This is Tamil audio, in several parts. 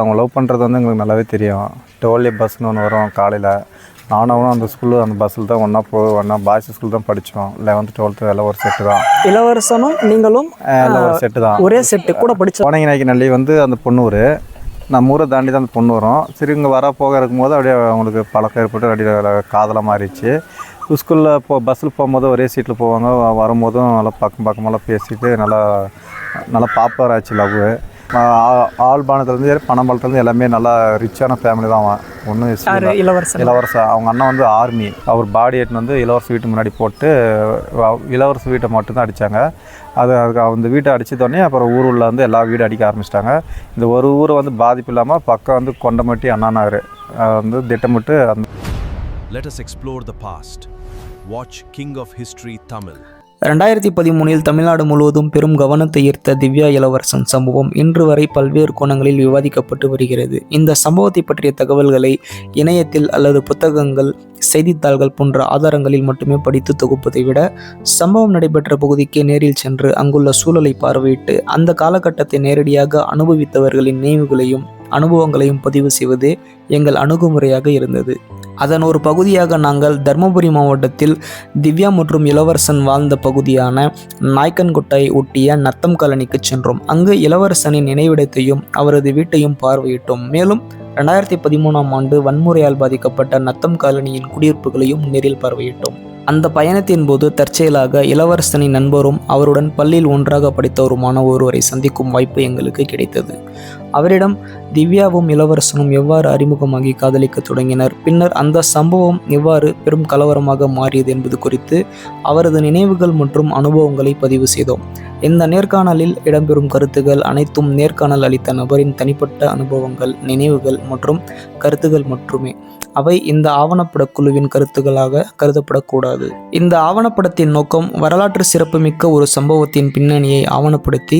அவங்க லவ் பண்ணுறது வந்து எங்களுக்கு நல்லாவே தெரியும். டோல்லே பஸ்ன்னு ஒன்று வரும் காலையில். நானும் அந்த அந்த பஸ்ஸில் தான் ஒன்றா பாய்ஸ் ஸ்கூல் தான் படித்தோம். 11th 12th எல்லாம் ஒரு செட்டு தான். இளவரசனும் நீங்களும் எல்லாம் ஒரு செட்டு தான். ஒரே செட்டு கூட படித்தோம். கோனங்கி நல்லி வந்து அந்த பொண்ணூர் நம்ம ஊரை தாண்டி தான் அந்த பொண்ணு வரும். சரி இங்கே போக இருக்கும்போது அப்படியே அவங்களுக்கு பழக்கம் ஏற்பட்டு அப்படியே காதலாக மாறிடுச்சு. ஸ்கூலில் பஸ்ஸில் போகும்போது ஒரே சீட்டில் போவாங்க. வரும்போதும் நல்லா பக்கமெல்லாம் பேசிட்டு நல்லா பாப்புலர் ஆச்சு லவ். ஆழ்பானத்துலேருந்து பனம்பாலத்துலேருந்து எல்லாமே நல்லா ரிச்சான ஃபேமிலி தான். அவன் ஒன்றும் இளவரசன் அவங்க அண்ணன் வந்து ஆர்மி. அவர் பாடி எட்டுன்னு வந்து இளவரச வீட்டு முன்னாடி போட்டு இளவரச வீட்டை மட்டும்தான் அடித்தாங்க. அதுக்கு அந்த வீட்டை அடித்ததோடனே அப்புறம் ஊரில் வந்து எல்லா வீடும் அடிக்க ஆரம்பிச்சிட்டாங்க. இந்த ஒரு ஊரை வந்து பாதிப்பு இல்லாமல் பக்கம் வந்து கொண்டமட்டி அண்ணாநகர் வந்து திட்டமிட்டு அந்த Let us explore the past. Watch King of History Tamil. 2013 Tamil Nadu முழுவதும் பெரும் கவனத்தை ஈர்த்த திவ்யா இளவரசன் சம்பவம் இன்று வரை பல்வேறு கோணங்களில் விவாதிக்கப்பட்டு வருகிறது. இந்த சம்பவத்தை பற்றிய தகவல்களை இணையத்தில் அல்லது புத்தகங்கள், செய்தித்தாள்கள் போன்ற ஆதாரங்களில் மட்டுமே படித்து தொகுப்பதை விட சம்பவம் நடைபெற்ற பகுதிக்கு நேரில் சென்று அங்குள்ள சூழலை பார்வையிட்டு அந்த காலகட்டத்தை நேரடியாக அனுபவித்தவர்களின் நினைவுகளையும் அனுபவங்களையும் பதிவு செய்வதே எங்கள் அணுகுமுறையாக இருந்தது. அதன் ஒரு பகுதியாக நாங்கள் தர்மபுரி மாவட்டத்தில் திவ்யா மற்றும் இளவரசன் வாழ்ந்த பகுதியான நாய்க்கன்கொட்டாய் ஒட்டிய நத்தம் காலனிக்கு சென்றோம். அங்கு இளவரசனின் நினைவிடத்தையும் அவரது வீட்டையும் பார்வையிட்டோம். மேலும் 2013ஆம் ஆண்டு வன்முறையால் பாதிக்கப்பட்ட நத்தம் காலனியின் குடியிருப்புகளையும் நேரில் பார்வையிட்டோம். அந்த பயணத்தின் போது தற்செயலாக இளவரசனின் நண்பரும் அவருடன் பள்ளியில் ஒன்றாக படித்தவருமான ஒருவரை சந்திக்கும் வாய்ப்பு எங்களுக்கு கிடைத்தது. அவரிடம் திவ்யாவும் இளவரசனும் எவ்வாறு அறிமுகமாகி காதலிக்க தொடங்கினர், பின்னர் அந்த சம்பவம் எவ்வாறு பெரும் கலவரமாக மாறியது என்பது குறித்து அவரது நினைவுகள் மற்றும் அனுபவங்களை பதிவு செய்தோம். இந்த நேர்காணலில் இடம்பெறும் கருத்துகள் அனைத்தும் நேர்காணல் அளித்த நபரின் தனிப்பட்ட அனுபவங்கள், நினைவுகள் மற்றும் கருத்துகள் மட்டுமே. அவை இந்த ஆவணப்பட குழுவின் கருத்துக்களாக கருதப்படக்கூடாது. இந்த ஆவணப்படத்தின் நோக்கம் வரலாற்று சிறப்புமிக்க ஒரு சம்பவத்தின் பின்னணியை ஆவணப்படுத்தி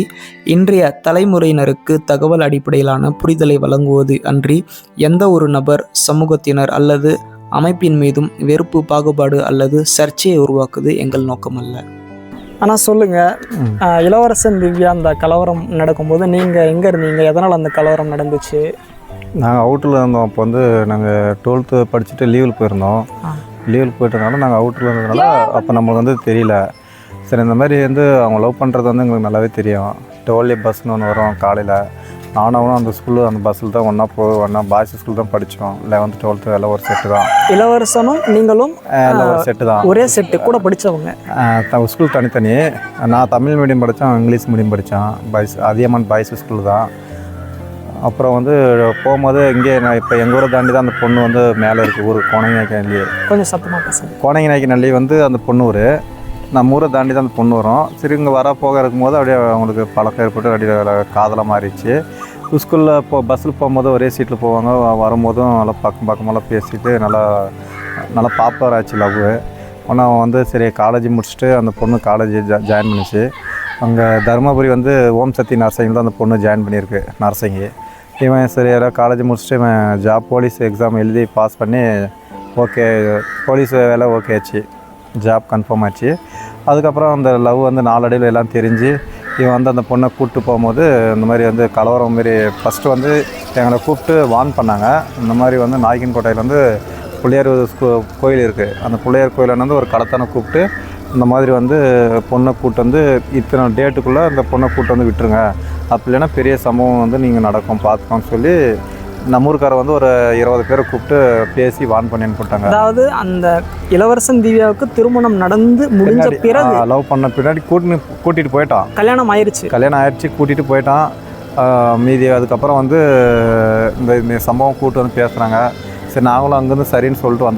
இன்றைய தலைமுறையினருக்கு தகவல் அடிப்படையிலான புரிதலை வழங்குவது அன்றி எந்த ஒரு நபர், சமூகத்தினர் அல்லது அமைப்பின் மீதும் வெறுப்பு, பாகுபாடு அல்லது சர்ச்சையை உருவாக்குவது எங்கள் நோக்கம் அல்ல. ஆனால் சொல்லுங்கள், இளவரசன் திவ்யா அந்த கலவரம் நடக்கும்போது நீங்கள் எங்கே இருந்தீங்க? எதனால் அந்த கலவரம் நடந்துச்சு? நாங்கள் அவுட்டில் இருந்தோம். அப்போ வந்து நாங்கள் 12th படிச்சுட்டு லீவில் போயிருந்தோம். லீவில் போயிட்டதுனால நாங்கள் அவுட்டில் இருந்ததுனால அப்போ நம்மளுக்கு வந்து தெரியல. சரி, இந்த மாதிரி வந்து அவங்க லவ் பண்ணுறது வந்து எங்களுக்கு நல்லாவே தெரியும். டோல்லே பஸ்ன்னு ஒன்று வரும் காலையில். நானும் அந்த பஸ்ஸில் தான் ஒன்றா பாய்ஸ் ஸ்கூல் தான் படித்தோம். 11th 12th எல்லாம் ஒரு செட்டு தான். இளவரசனும் நீங்களும் எல்லாம் ஒரு செட்டு தான். ஒரே செட்டு கூட படித்தவங்க. ஸ்கூல் தனித்தனி. நான் தமிழ் மீடியம் படித்தேன், இங்கிலீஷ் மீடியம் படித்தேன். அதியமான் பாய்ஸ் ஸ்கூல் தான். அப்புறம் வந்து போகும்போது இங்கே நான் இப்போ எங்கள் ஊரை தாண்டி தான் அந்த பொண்ணு வந்து மேலே இருக்குது ஊர் கோனங்கி நல்லி. கொஞ்சம் சத்தமாக பேசுங்க. கோனங்கி நல்லி வந்து அந்த பொண்ணூர் நம்ம ஊரை தாண்டி தான் அந்த பொண்ணு வரும். சரி இங்கே போக இருக்கும்போது அப்படியே அவங்களுக்கு பழக்கம் ஏற்பட்டு அப்படியே காதலாக மாறிடுச்சு. ஸ்கூலில் பஸ்ஸில் போகும்போது ஒரே சீட்டில் போவாங்க. வரும்போதும் நல்லா பக்கமெல்லாம் பேசிட்டு நல்லா பாப்புலர் ஆச்சு லவ். ஆனால் வந்து சரி காலேஜ் முடிச்சுட்டு அந்த பொண்ணு காலேஜ் ஜாயின் பண்ணிச்சு. அங்கே தருமபுரி வந்து ஓம் சக்தி நர்சிங்கில் தான் அந்த பொண்ணு ஜாயின் பண்ணியிருக்கு நர்சிங்கு. இவன் சரி எல்லாம் காலேஜ் முடிச்சுட்டு இவன் போலீஸ் எக்ஸாம் எழுதி பாஸ் பண்ணி ஓகே, போலீஸ் வேலை ஓகே ஆச்சு, ஜாப் கன்ஃபார்ம் ஆச்சு. அதுக்கப்புறம் அந்த லவ் வந்து நாளடைவில் எல்லாம் தெரிஞ்சு இவன் வந்து அந்த பொண்ணை கூப்பிட்டு போகும்போது இந்த மாதிரி வந்து கலவரம் மாரி ஃபஸ்ட்டு வந்து எங்களை கூப்பிட்டு வார்ன் பண்ணாங்க. இந்த மாதிரி வந்து நாய்க்கன்கோட்டையில் வந்து பிள்ளையார் கோயில் இருக்குது. அந்த பிள்ளையார் கோயிலில் வந்து ஒரு கடத்தானை கூப்பிட்டு இந்த மாதிரி வந்து பொண்ணை கூப்பிட்டு வந்து இத்தனை டேட்டுக்குள்ளே இந்த பொண்ணை கூப்பிட்டு வந்து விட்டுருங்க, அப்படி இல்லைன்னா பெரிய சம்பவம் வந்து நீங்கள் நடக்கும் பார்த்துக்கோன்னு சொல்லி நம்ம ஊருக்கார வந்து ஒரு 20 பேரை கூப்பிட்டு பேசி வான் பண்ணி அனுப்பிட்டாங்க. அதாவது அந்த இளவரசன் திவ்யாவுக்கு திருமணம் நடந்து முடிஞ்ச பிறகு லவ் பண்ண பின்னாடி கூட்டிகிட்டு போயிட்டான். கல்யாணம் ஆயிடுச்சு கூட்டிகிட்டு போயிட்டான். மீதி அதுக்கப்புறம் வந்து இந்த சம்பவம் கூப்பிட்டு வந்து பேசுகிறாங்க. சரி நாங்களும் அங்கேருந்து சரின்னு சொல்லிட்டு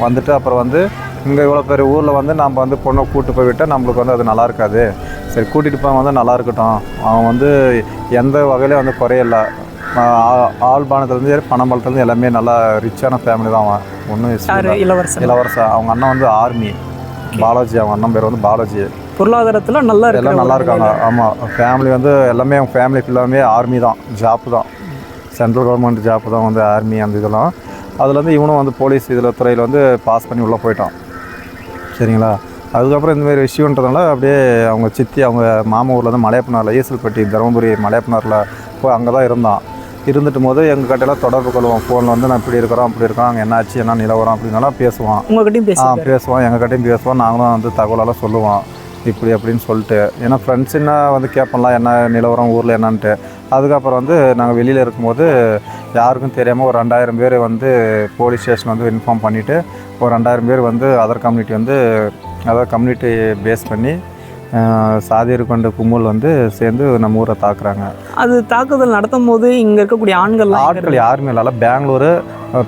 வந்துட்டு அப்புறம் வந்து இங்கே இவ்வளோ பெரிய ஊரில் வந்து நம்ம வந்து பொண்ணை கூப்பிட்டு போய் விட்டால் நம்மளுக்கு வந்து அது நல்லா இருக்காது. சரி கூட்டிகிட்டு போய் வந்து நல்லா இருக்கட்டும், அவன் வந்து எந்த வகையிலையும் வந்து குறையில்லை. ஆழ்பானத்துலேருந்து பனம்பாலத்துலேருந்து எல்லாமே நல்லா ரிச்சான ஃபேமிலி தான். அவன் ஒன்றும் இளவரசன் அவங்க அண்ணன் வந்து ஆர்மி, பாலாஜி. அவங்க அண்ணன் பேர் வந்து பாலாஜி. பொருளாதாரத்தில் எல்லாம் நல்லா இருக்காங்க. ஆமாம், ஃபேமிலி வந்து எல்லாமே அவங்க ஃபேமிலி ஃபுல்லாமே ஆர்மி தான், ஜாப்பு தான், சென்ட்ரல் கவர்மெண்ட் ஜாப்பு தான் வந்து ஆர்மி. அந்த இதெல்லாம் அதில் வந்து இவனும் வந்து போலீஸ் துறையில் வந்து பாஸ் பண்ணி உள்ளே போயிட்டான். சரிங்களா? அதுக்கப்புறம் இந்தமாரி விஷயன்றதுனால அப்படியே அவங்க சித்தி அவங்க மாமா ஊரில் வந்து மலையப்பனாரில் ஈசல்பட்டி தருமபுரி மலையப்பனாரில் போய் அங்கே தான் இருந்தான். இருந்துட்டும் போது எங்கள் கிட்டலாம் தொடர்பு கொள்வோம். ஃபோனில் வந்து நான் இப்படி இருக்கிறோம் அப்படி இருக்கோம், அங்கே என்ன ஆச்சு என்ன நிலவரம் அப்படின்னாலாம் பேசுவோம். உங்ககிட்டயும் பேசுவாங்க? பேசுவோம், எங்ககிட்டையும் பேசுவோம். நாங்களும் வந்து தகவலெல்லாம் சொல்லுவோம் இப்படி அப்படின்னு சொல்லிட்டு. ஏன்னா ஃப்ரெண்ட்ஸுன்னா வந்து கேட்போம்லாம் என்ன நிலவரம் ஊரில் என்னன்ட்டு. அதுக்கப்புறம் வந்து நாங்கள் வெளியில் இருக்கும்போது யாருக்கும் தெரியாமல் ஒரு 2000 பேர் வந்து போலீஸ் ஸ்டேஷன் வந்து இன்ஃபார்ம் பண்ணிவிட்டு ஒரு 2000 பேர் வந்து அதர் கம்யூனிட்டி வந்து அதாவது கம்யூனிட்டி பேஸ் பண்ணி சாதியர் கொண்ட கும்பல் வந்து சேர்ந்து நம்ம ஊரை தாக்குறாங்க. அது தாக்குதல் நடத்தும் போது இங்கே இருக்கக்கூடிய ஆட்கள் யாருமே இல்லை. பெங்களூரு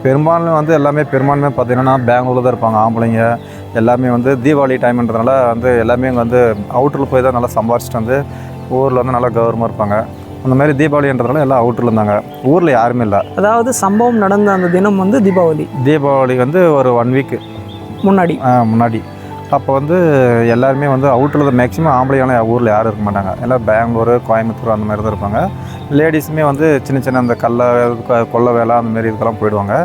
பெரும்பான்மை வந்து எல்லாமே பெரும்பான்மை பார்த்தீங்கன்னா பெங்களூரில் தான் இருப்பாங்க. ஆம்பளைங்க எல்லாமே வந்து தீபாவளி டைம்ன்றதுனால வந்து எல்லாமே இங்கே வந்து அவுட்டரில் போய் தான் நல்லா சம்பாரிச்சிட்டு வந்து ஊரில் வந்து நல்லா கௌரவமாக இருப்பாங்க. அந்த மாதிரி தீபாவளின்றதுனால எல்லாம் அவுட்டரில் இருந்தாங்க. ஊரில் யாருமே இல்லை. அதாவது சம்பவம் நடந்த அந்த தினம் வந்து தீபாவளி வந்து ஒரு 1 வீக்கு முன்னாடி. அப்போ வந்து எல்லாருமே வந்து அவுட்டரில் தான் மேக்ஸிமம் ஆம்பளையான ஊரில் யாரும் இருக்க மாட்டாங்க. எல்லாம் பெங்களூரு கோயம்புத்தூர் அந்த மாதிரி தான் இருப்பாங்க. லேடிஸுமே வந்து சின்ன சின்ன அந்த கொல்லை வேலை அந்த மாதிரி இதுக்கெல்லாம் போயிடுவாங்க.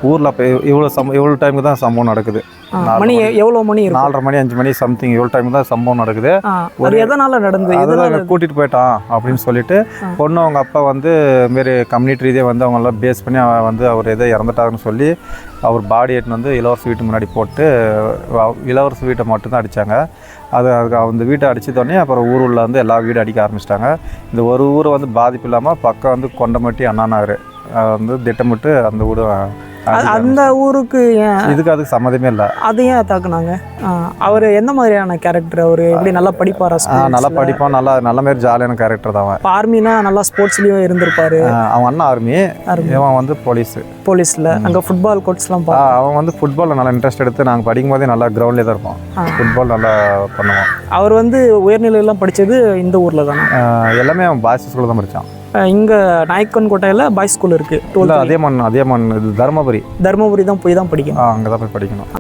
ஊரில் அப்போ இவ்வளோ டைமுக்கு தான் சம்பவம் நடக்குது. மணி எவ்வளோ மணி? 4:30 மணி 5 மணி சம்திங் இவ்வளோ டைம் தான் சம்பவம் நடக்குது. ஒரு எதனால் நடந்தது? அதெல்லாம் கூட்டிகிட்டு போயிட்டான் அப்படின்னு சொல்லிட்டு பொண்ணு அவங்க அப்பா வந்து மாரி கம்யூனிட்டி ரீதியாக வந்து அவங்களாம் பேஸ் பண்ணி வந்து அவர் எதோ இறந்துட்டாருன்னு சொல்லி அவர் பாடி எடுத்துன்னு வந்து இளவரசி வீட்டு முன்னாடி போட்டு இளவரசி வீட்டை மட்டும்தான் அடித்தாங்க. அதுக்கு அந்த வீட்டை அடிச்சதோடனே அப்புறம் ஊரில் வந்து எல்லா வீடும் அடிக்க ஆரம்பிச்சிட்டாங்க. இந்த ஒரு ஊர் வந்து பாதிப்பு இல்லாமல் பக்கம் வந்து கொண்டமட்டி அண்ணா நகர் வந்து திட்டமிட்டு அந்த வீடு அந்த ஊருக்கு இதுக்கு அதுக்கு சம்மந்தமே இல்லை. அது ஏன் தாக்குனாங்க? அவர் எந்த மாதிரியான கேரக்டர்? அவர் எப்படி நல்லா படிப்பாரா? நல்லா படிப்பான், நல்ல மாதிரி ஜாலியான கேரக்டர் தான் அவன். ஆர்மினா நல்லா ஸ்போர்ட்ஸ்லேயும் இருந்திருப்பாரு. அவன் அண்ணா ஆர்மி, இவன் வந்து போலீஸில். அங்கே ஃபுட்பால் கோட்ஸ்லாம் அவன் வந்து ஃபுட்பாலில் நல்லா இன்ட்ரெஸ்ட் எடுத்து நாங்கள் படிக்கும் போதே நல்லா கிரவுண்ட்லேயே தான் இருப்போம். ஃபுட்பால் நல்லா பண்ணுவான். அவர் வந்து உயர்நிலையெல்லாம் படித்தது இந்த ஊரில் தானே? எல்லாமே அவன் பாய்ஸ் ஸ்கூலில் தான் படித்தான். இங்கே நாயக்கன் கோட்டையில் பாய்ஸ் ஸ்கூல் இருக்குது. அதே மண் இது தருமபுரி தான் போய் தான் படிக்கணும். அங்கே தான் போய் படிக்கணும்.